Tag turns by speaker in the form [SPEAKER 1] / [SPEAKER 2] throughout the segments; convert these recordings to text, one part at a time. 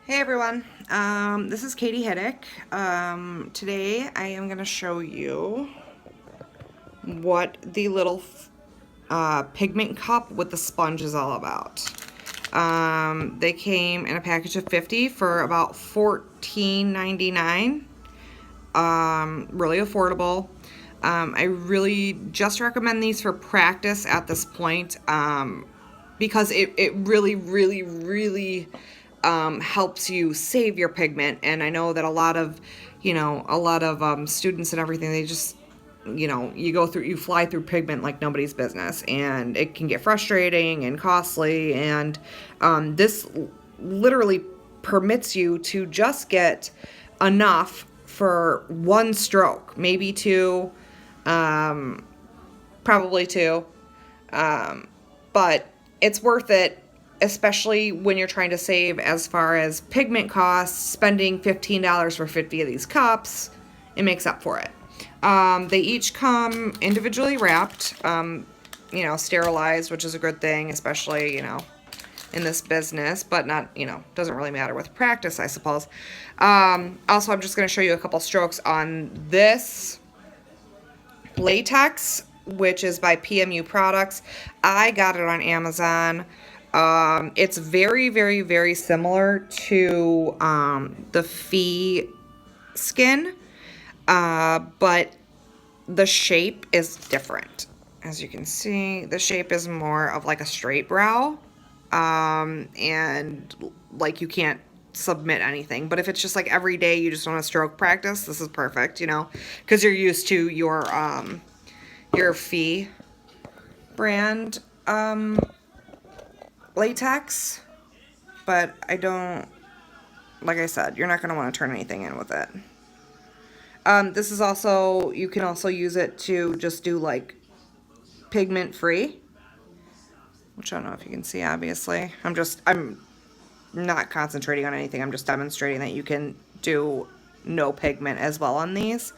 [SPEAKER 1] Hey everyone, this is Katie Hiddick. Today I am going to show you what the little pigment cup with the sponge is all about. They came in a package of 50 for about $14.99. Really affordable. I really just recommend these for practice at this point, because it really helps you save your pigment. And I know that a lot of students and everything, they just, you fly through pigment like nobody's business, and it can get frustrating and costly. And this literally permits you to just get enough for one stroke, maybe two, probably two. But it's worth it, especially when you're trying to save as far as pigment costs. Spending $15 for 50 of these cups, it makes up for it. They each come individually wrapped, sterilized, which is a good thing, especially, in this business, but not, doesn't really matter with practice, I suppose. Also, I'm just going to show you a couple strokes on this latex, which is by PMU Products. I got it on Amazon. It's very similar to the Fee skin, but the shape is different. As you can see, the shape is more of like a straight brow, and like you can't submit anything. But if it's just like every day you just want to stroke practice, this is perfect, because you're used to your Fee brand latex. But like I said, you're not going to want to turn anything in with it. This is also, you can also use it to just do like pigment free, which I don't know if you can see, obviously. I'm not concentrating on anything. I'm just demonstrating that you can do no pigment as well on these,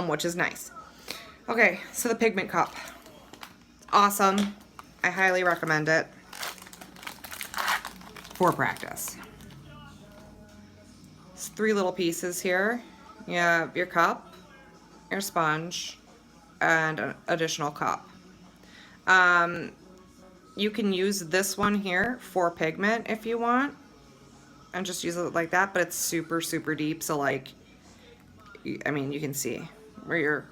[SPEAKER 1] which is nice. Okay, so the pigment cup. Awesome. I highly recommend it for practice. It's 3 little pieces here. You have your cup, your sponge, and an additional cup. You can use this one here for pigment if you want, and just use it like that, but it's super deep, so like, I mean, you can see where you're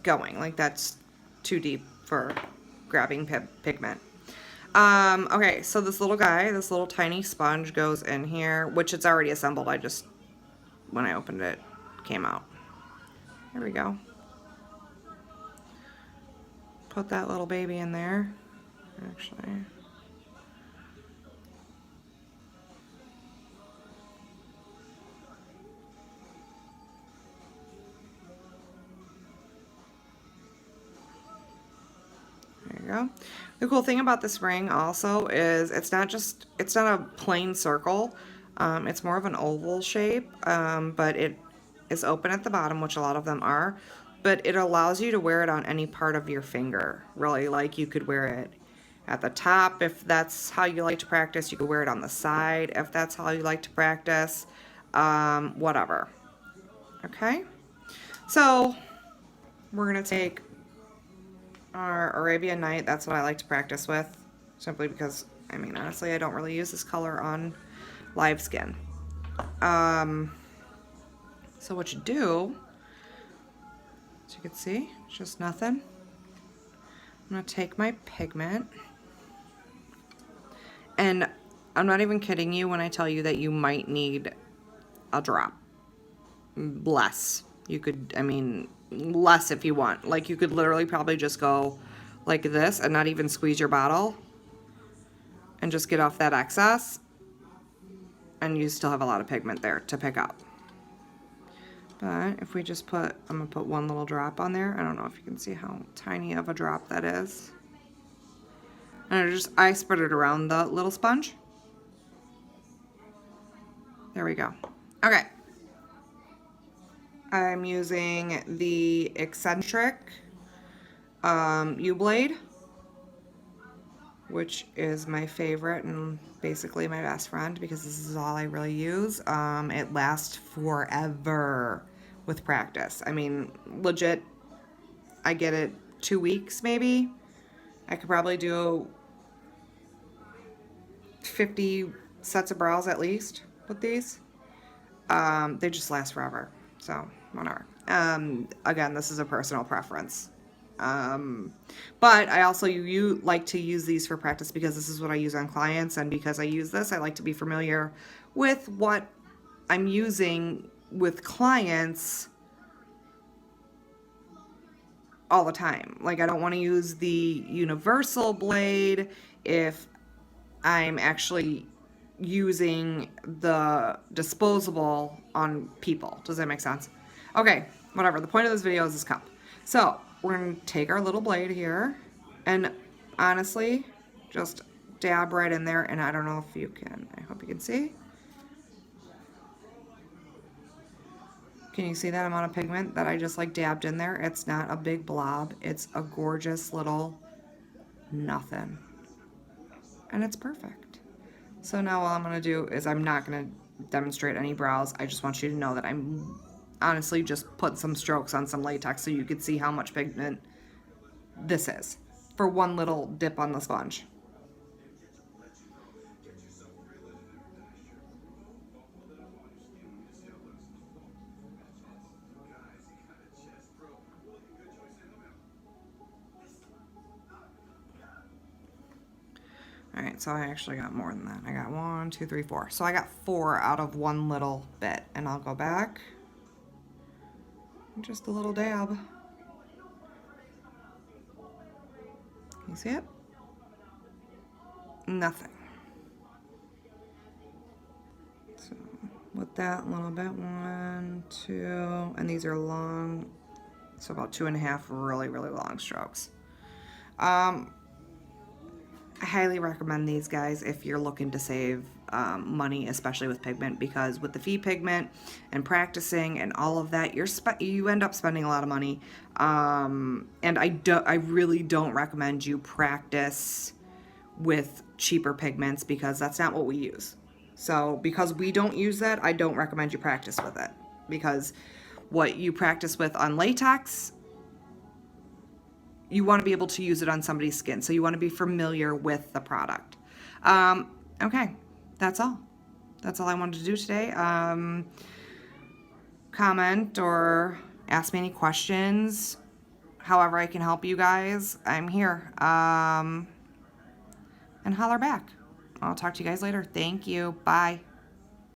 [SPEAKER 1] going. Like, that's too deep for grabbing pigment. Okay, so this little guy, this little tiny sponge goes in here, which it's already assembled. When I opened it, came out. Here we go. Put that little baby in there, actually. There you go. The cool thing about this ring also is it's not a plain circle. It's more of an oval shape, but it is open at the bottom, which a lot of them are. But it allows you to wear it on any part of your finger, really. Like, you could wear it at the top if that's how you like to practice. You could wear it on the side if that's how you like to practice. Whatever. Okay? So, we're going to take our Arabian Night. That's what I like to practice with, simply because, I mean, honestly, I don't really use this color on live skin. So what you do, as you can see, it's just nothing. I'm going to take my pigment, and I'm not even kidding you when I tell you that you might need a drop. Less. You could, I mean, less if you want. Like, you could literally probably just go like this and not even squeeze your bottle and just get off that excess, and you still have a lot of pigment there to pick up. But if we just I'm gonna put one little drop on there. I don't know if you can see how tiny of a drop that is. And I spread it around the little sponge. There we go. Okay. I'm using the Eccentric U-Blade. which is my favorite and basically my best friend because this is all I really use. It lasts forever with practice. I mean, legit, I get it 2 weeks maybe. I could probably do 50 sets of brows at least with these. They just last forever. So, whatever. Again, this is a personal preference. But I also you like to use these for practice because this is what I use on clients, and because I use this, I like to be familiar with what I'm using with clients all the time. Like, I don't want to use the universal blade if I'm actually using the disposable on people. Does that make sense? Okay, whatever. The point of this video is this cup. So we're going to take our little blade here and honestly just dab right in there. And I don't know if you can, I hope you can see. Can you see that amount of pigment that I just like dabbed in there? It's not a big blob. It's a gorgeous little nothing. And it's perfect. So now all I'm going to do is I'm not going to demonstrate any brows. I just want you to know that I'm honestly just put some strokes on some latex so you could see how much pigment this is for one little dip on the sponge. All right, so I actually got more than that. I got 1, 2, 3, 4. So I got 4 out of one little bit, and I'll go back. Just a little dab. Can you see it? Nothing. So with that little bit, 1, 2, and these are long, so about 2.5 really, really long strokes. I highly recommend these guys if you're looking to save money, especially with pigment, because with the fee pigment and practicing and all of that, you end up spending a lot of money. And I really don't recommend you practice with cheaper pigments because that's not what we use. So because we don't use that, I don't recommend you practice with it, because what you practice with on latex, you want to be able to use it on somebody's skin. So you want to be familiar with the product. Okay, that's all. That's all I wanted to do today. Comment or ask me any questions. However I can help you guys, I'm here. And holler back. I'll talk to you guys later. Thank you. Bye.